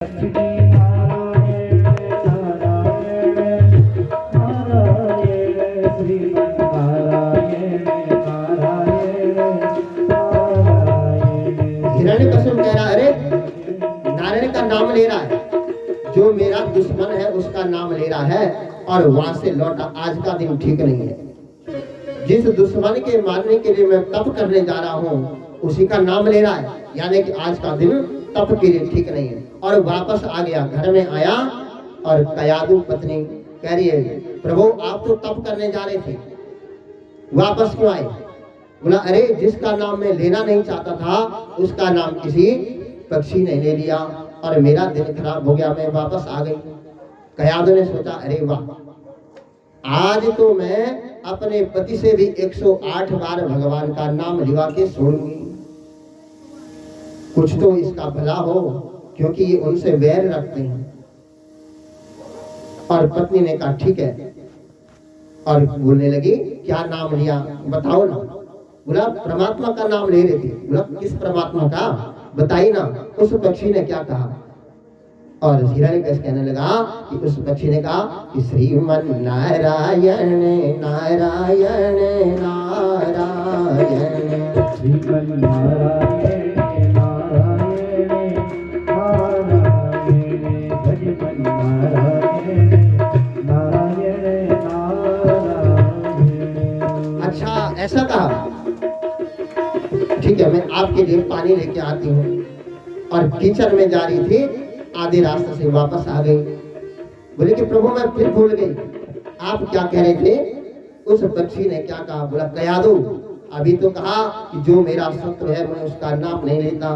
हिरण्यकश्यप कह रहा है, अरे नारायण का नाम ले रहा है, जो मेरा दुश्मन है उसका नाम ले रहा है और वहां से लौटा। आज का दिन ठीक नहीं है। जिस दुश्मन के मारने के लिए मैं तप करने जा रहा हूँ उसी का नाम ले रहा है, यानी कि आज का दिन तप के लिए ठीक नहीं है। और वापस आ गया, घर में आया और कयादू पत्नी कह रही है, प्रभु आप तो तप करने जा रहे थे, वापस क्यों आए? बोला, अरे जिसका नाम मैं लेना नहीं चाहता था उसका नाम किसी पक्षी ने ले लिया और मेरा दिन खराब हो गया, मैं वापस आ गई। कयादू ने सोचा, अरे वाह, आज तो मैं अपने पति से भी 108 बार भगवान का नाम लिवा के छोड़ूंगी, कुछ तो इसका भला हो, क्योंकि ये उनसे वैर रखते हैं। और पत्नी ने कहा ठीक है, और बोलने लगी, क्या नाम लिया बताओ ना। बोला, परमात्मा का नाम ले रहे थे। बोला, किस परमात्मा का बताइए ना। उस पक्षी ने क्या कहा? और हिरण्यकश्यप कहने लगा कि उस पक्षी ने कहा कि श्रीमन नारायण नारायण नारायण, श्रीमन नारायण नारायण नारायण, भजमन नारायण नारायण नारायण। अच्छा, ऐसा कहा, ठीक है, मैं आपके लिए पानी लेके आती हूँ। और कीचड़ में जा रही थी, आधे रास्ते से वापस आ गई। बोले कि प्रभु मैं फिर भूल गई, आप क्या कह रहे थे? उस पक्षी ने क्या कहा? बोला, कयादू अभी तो कहा कि जो मेरा शत्रु है मैं उसका नाम नहीं लेता।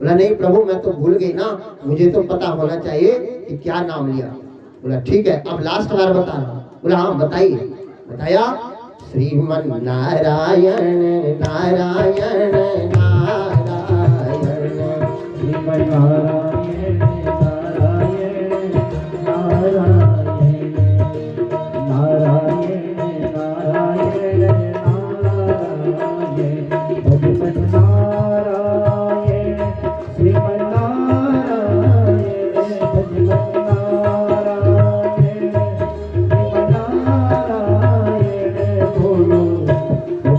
बोला, नहीं प्रभु मैं तो भूल गई ना, मुझे तो पता होना चाहिए कि क्या नाम लिया। बोला, ठीक है, अब लास्ट बार बता रहा हूँ। बोला, हाँ बताइए। बताया, श्रीमन नारायण नारायण नारायण, श्रीमन नारायण नारायण नारायण, नारायण नारायण नारायण, भगवन् नारायण, श्रीमन नारायण, भगवन् नारायण, श्रीमन नारायण, बोलो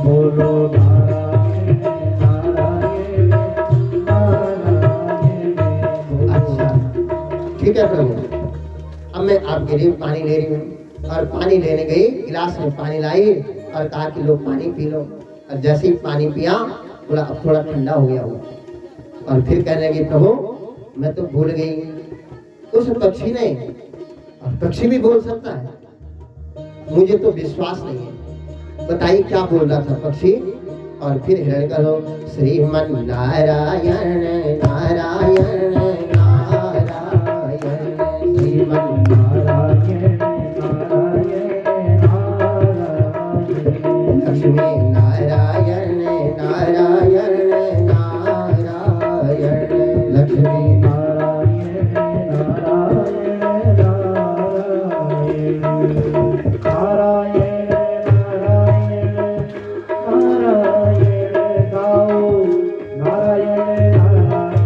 बोलो नारायण नारायण नारायण। अच्छा ठीक है प्रभु, अब मैं आपके लिए पानी ले रही हूँ। और पानी लेने गई, गिलास में पानी लाई और कहा कि लो पानी पी लो। और जैसे ही पानी पिया, बोला अब थोड़ा ठंडा हो गया हुआ। और फिर कहने लगी, प्रभु मैं तो भूल गई। उस पक्षी ने, और पक्षी भी बोल सकता है, मुझे तो विश्वास नहीं है, बताइए क्या बोल रहा था पक्षी। और फिर हिरण्यकश्यप, श्रीमन नारायण नारायण नारायण, श्रीमन नारायण नारायण नारायण, लक्ष्मी नारायण नारायण नारायण, लक्ष्मी नारायण नारायण नारायण, नारायण नारायण नारायण, गाओ नारायण नारायण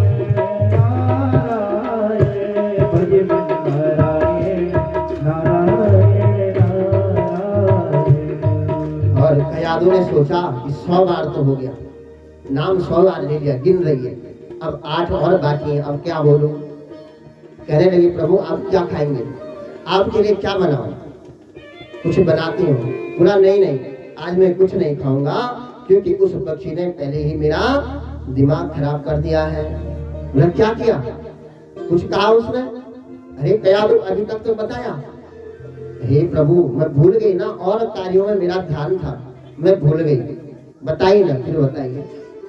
नारायण, भजमन नारायण नारायण नारायण। और कयादू ने सोचा कि 100 बार तो हो गया, नाम 100 बार ले लिया, गिन रही है, अब 8 और बाकी है, अब क्या बोलूं। कहने लगी, प्रभु आप क्या खाएंगे? आपके लिए क्या बनाऊं? कुछ बनाती हूँ। बोला, नहीं नहीं, आज मैं कुछ नहीं खाऊंगा, क्योंकि उस पक्षी ने पहले ही मेरा दिमाग खराब कर दिया है। बोला, क्या किया? कुछ कहा उसने? अरे कयादू अभी तक तो बताया। हे प्रभु मैं भूल गई ना, और कार्यों में मेरा ध्यान था, मैं भूल गई, बताइए ना। फिर बताइए।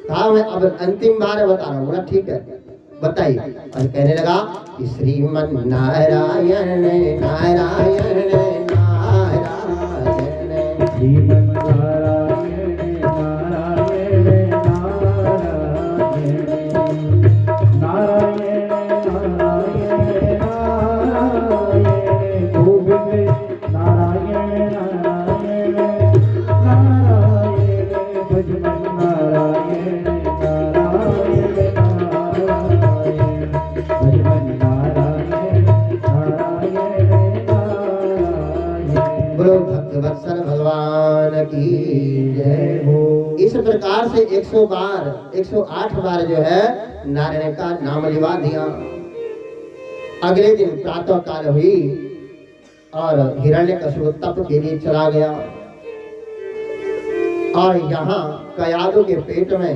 कहा, मैं अब अंतिम बार बता रहा हूँ। बोला, ठीक है बताइए। और कहने लगा कि श्रीमन नारायण नारायण नारायण, श्रीमन नारायण नारायण नारायण, नारायण नारायण नारायण, गोविंद नारायण नारायण नारायण, भजमन नारायण नारायण नारायण, भजमन नारायण प्रकार से 100 बार 108 बार जो है नारायण का नाम लिवा दिया। अगले दिन प्रातः काल हुई और हिरण्यकशिपु तप के लिए चला गया और यहाँ कयादु के पेट में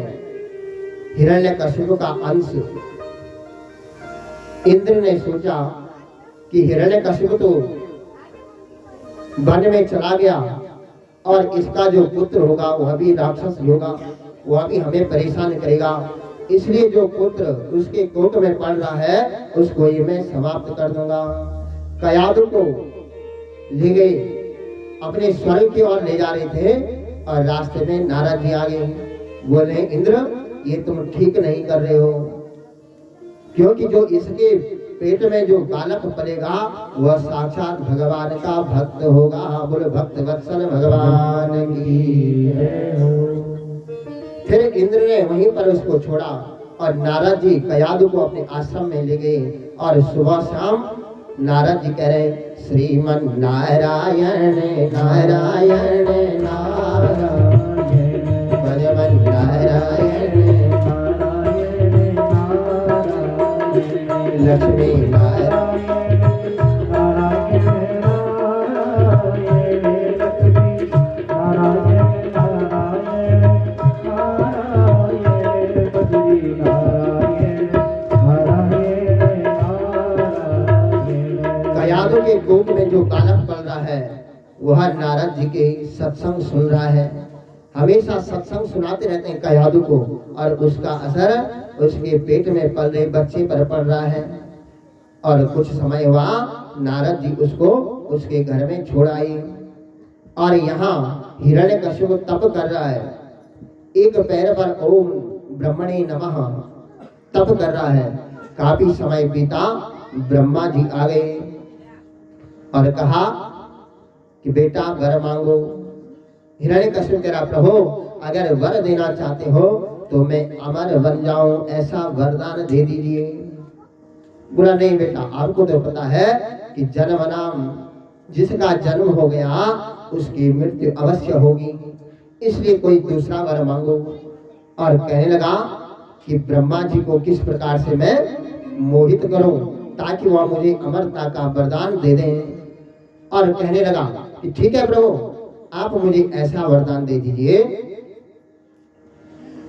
हिरण्यकशिपु का अंश। इंद्र ने सोचा कि हिरण्यकशिपु तो वन में चला गया और इसका जो पुत्र होगा वह भी राक्षस होगा, वह भी हमें परेशान करेगा, इसलिए जो पुत्र उसके कोख में पड़ रहा है उसको ये मैं समाप्त कर दूंगा। कयादु को ले गए, अपने स्वर्ग की ओर ले जा रहे थे और रास्ते में नारद जी आ गए। बोले इंद्र ये तुम ठीक नहीं कर रहे हो, क्योंकि जो इसके पेट में जो बालक पलेगा वह साक्षात भगवान का भक्त होगा। बोले भक्त वत्सल भगवान की जय हो। फिर इंद्र ने वहीं पर उसको छोड़ा और नारद जी कयादु को अपने आश्रम में ले गए और सुबह शाम नारद जी कह रहे श्रीमन नारायण नारायण नारायण भगवन नारायण लक्ष्मी नारायण कयादु के कोख में जो बालक पल रहा है वह नारद जी के सत्संग सुन रहा है। हमेशा सत्संग सुनाते रहते हैं कयादु को और उसका असर उसके पेट में पल रहे बच्चे पर पड़ रहा है। और कुछ समय हुआ नारद जी उसको उसके घर में छोड़ आए और यहाँ हिरण्यकशिपु तप कर रहा है, एक पैर पर ओम ब्रह्मणे नमः तप कर रहा है। काफी समय बीता, ब्रह्मा जी आ गए और कहा कि बेटा वर मांगो। हिरण्यकशिपु कह रहा प्रभु अगर वर देना चाहते हो तो मैं अमर बन जाऊं, ऐसा वरदान दे दीजिए। बोला नहीं बेटा आपको तो पता है कि जन्म नाम जिसका जन्म हो गया उसकी मृत्यु अवश्य होगी, इसलिए कोई दूसरा वर मांगो। और कहने लगा कि ब्रह्मा जी को किस प्रकार से मैं मोहित करूं ताकि वह मुझे अमरता का वरदान दे दें। और कहने लगा कि ठीक है प्रभु आप मुझे ऐसा वरदान दे दीजिए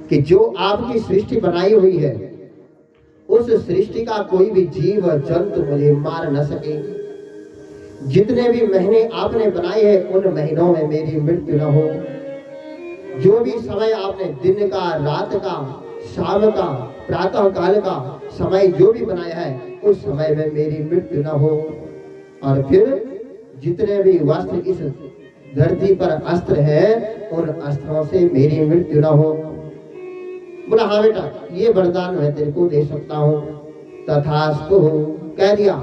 कि जो आपकी सृष्टि बनाई हुई है उस सृष्टि का कोई भी जीव जंतु मुझे मार न सके। जितने भी महीने आपने बनाए हैं उन महीनों में मेरी मृत्यु न हो। जो भी समय आपने दिन का, रात का, शाम का, प्रातः काल का समय जो भी बनाया है उस समय में मेरी मृत्यु न हो। और फिर जितने भी वस्त्र इस धरती पर अस्त्र है उन अस्त्रों से मेरी मृत्यु न हो। बोला हाँ बेटा ये वरदान मैं तेरे को दे सकता हूँ। तथास्तु कह दिया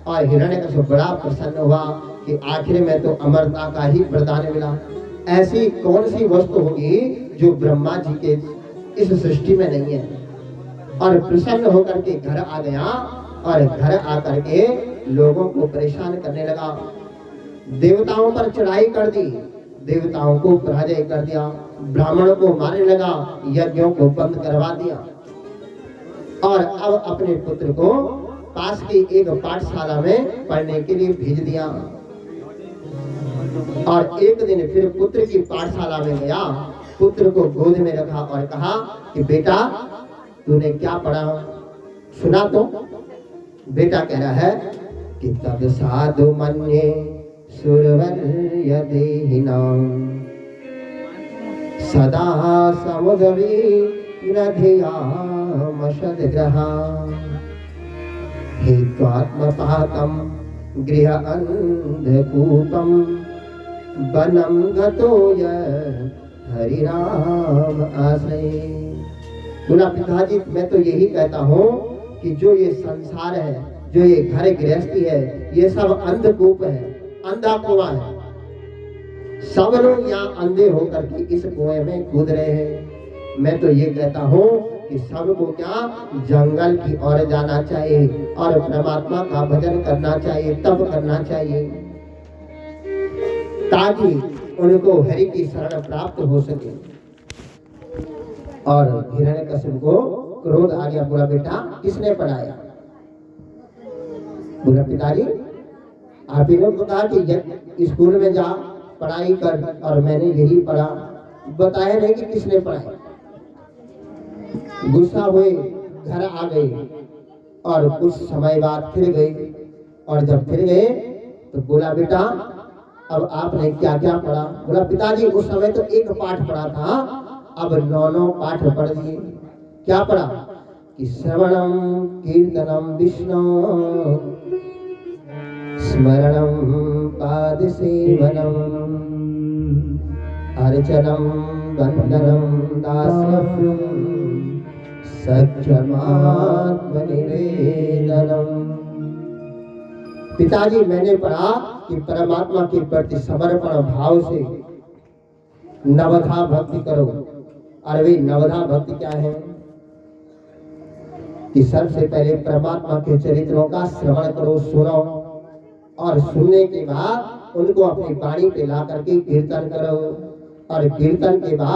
और हिरण्यकशिपु बड़ा प्रसन्न हुआ कि आखिर में तो अमरता का ही वरदान मिला। ऐसी कौन सी वस्तु होगी जो ब्रह्मा जी के इस सृष्टि में नहीं है। और प्रसन्न होकर के घर आ गया और घर आकर के लोगों को परेशान करने लगा। देवताओं पर चढ़ाई कर दी, देवताओं को पराजय कर दिया, ब्राह्मणों को मारने लगा, यज्ञों को बंद करवा दिया। और अब अपने पुत्र को पास की एक पाठशाला में पढ़ने के लिए भेज दिया। और एक दिन फिर पुत्र की पाठशाला में गया, पुत्र को गोद में रखा और कहा कि बेटा तूने क्या पढ़ा सुना तो। बेटा कह रहा है कि तद साधु मन्ये सुरवर्य देहिनां सदा समुद्री रधियामशद्ग्रहा हेत्वात्मपातं गृह अंधकूपं वनं गतो हरिनाम आश्रये। बोला पिताजी मैं तो यही कहता हूँ कि जो ये संसार है, जो ये घर गृहस्थी है, ये सब अंधकूप है, अंधा कुआं है। सब लोग यहाँ अंधे होकर के इस कुएं में कूद रहे हैं। मैं तो ये कहता हूँ कि सबको क्या जंगल की ओर जाना चाहिए और परमात्मा का भजन करना चाहिए, तप करना चाहिए ताकि उनको हरि की शरण प्राप्त हो सके। और हिरण्यकशिपु को क्रोध आ गया। बोला बेटा किसने पढ़ाया? बोला पिताजी आप ही ने कहा कि स्कूल में जा पढ़ाई कर, और मैंने यही पढ़ा। बताया नहीं कि किसने पढ़ाया। गुस्सा हुए घर आ गए और कुछ समय बाद फिर गए, और जब फिर गए तो बोला बेटा अब आपने क्या क्या पढ़ा? बोला पिताजी उस समय तो एक पाठ पढ़ा था, अब 9 पाठ पढ़ दिए। क्या पढ़ा? कि श्रवणम कीर्तनम विष्णु स्मरणम पाद सेवनम अर्चनम वंदनम दास्यम सख्यमात्म निवेदनम। पिताजी मैंने पढ़ा कि परमात्मा के प्रति समर्पण भाव से नवधा भक्ति करो। और वे नवधा भक्ति क्या है? कि सबसे पहले परमात्मा के चरित्रों का श्रवण करो, सुनो, और सुनने के बाद उनको अपनी वाणी पे ला करके कीर्तन करो, और कीर्तन के बाद